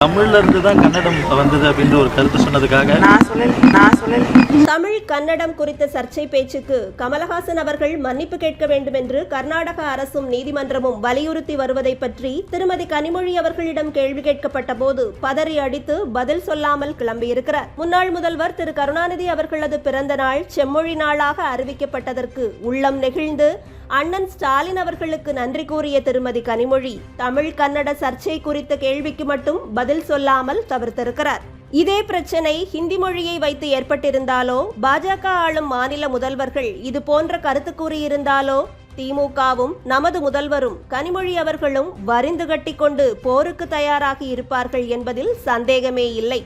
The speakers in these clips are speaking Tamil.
தமிழ்ல இருந்து தான் கன்னடம் வந்தது அப்படின்ற ஒரு கருத்து சொன்னதுக்காக நான் சொல்லல. தமிழ் கன்னடம் குறித்த சர்ச்சை பேச்சுக்கு கமலஹாசன் அவர்கள் மன்னிப்பு கேட்க வேண்டும் என்று கர்நாடக அரசும் நீதிமன்றமும் வலியுறுத்தி வருவதை பற்றி திருமதி கனிமொழி அவர்களிடம் கேள்வி கேட்கப்பட்ட போது பதறி அடித்து பதில் சொல்லாமல் கிளம்பியிருக்கிறார். முன்னாள் முதல்வர் திரு கருணாநிதி அவர்களது பிறந்த நாள் செம்மொழி நாளாக அறிவிக்கப்பட்டதற்கு உள்ளம் நெகிழ்ந்து அண்ணன் ஸ்டாலின் அவர்களுக்கு நன்றி கூறிய திருமதி கனிமொழி தமிழ் கன்னட சர்ச்சை குறித்த கேள்விக்கு மட்டும் பதில் சொல்லாமல் தவிர்த்திருக்கிறார். இதே பிரச்சனை ஹிந்தி மொழியை வைத்து ஏற்பட்டிருந்தாலோ, பாஜக ஆளும் மாநில முதல்வர்கள் இது போன்ற கருத்து கூறியிருந்தாலோ, திமுகவும் நமது முதல்வரும் கனிமொழி அவர்களும் வரிந்து கட்டிக்கொண்டு போருக்கு தயாராகி இருப்பார்கள் என்பதில் சந்தேகமே இல்லை.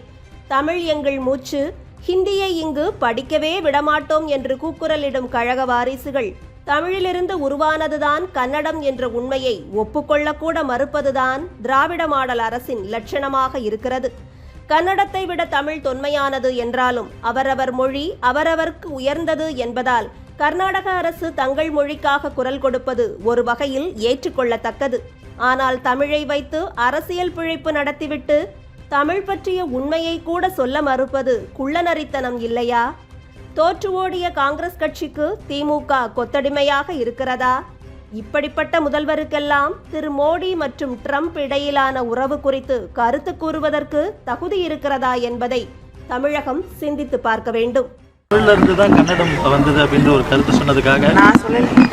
தமிழ் எங்கள் மூச்சு, ஹிந்தியை இங்கு படிக்கவே விடமாட்டோம் என்று கூக்குரலிடும் கழக வாரிசுகள் தமிழிலிருந்து உருவானதுதான் கன்னடம் என்ற உண்மையை ஒப்புக்கொள்ளக்கூட மறுப்பதுதான் திராவிட மாடல் அரசின் லட்சணமாக இருக்கிறது. கன்னடத்தை விட தமிழ் தொன்மையானது என்றாலும் அவரவர் மொழி அவரவர்க்கு உயர்ந்தது என்பதால் கர்நாடக அரசு தங்கள் மொழிக்காக குரல் கொடுப்பது ஒரு வகையில் ஏற்றுக்கொள்ளத்தக்கது. ஆனால் தமிழை வைத்து அரசியல் பிழைப்பு நடத்திவிட்டு தமிழ் பற்றிய உண்மையை கூட சொல்ல மறுப்பது குள்ளநரித்தனம் இல்லையா? தோற்று ஓடிய காங்கிரஸ் கட்சிக்கு திமுக கொத்தடிமையாக இருக்கிறதா? இப்படிப்பட்ட முதல்வருக்கெல்லாம் திரு மோடி மற்றும் ட்ரம்ப் இடையிலான உறவு குறித்து கருத்து கூறுவதற்கு தகுதி இருக்கிறதா என்பதை தமிழகம் சிந்தித்து பார்க்க வேண்டும். தமிழ்ல இருந்து தான் கன்னடம் வந்தது அப்படின்ற ஒரு கருத்து சொன்னதுக்காக நான் சொல்லல.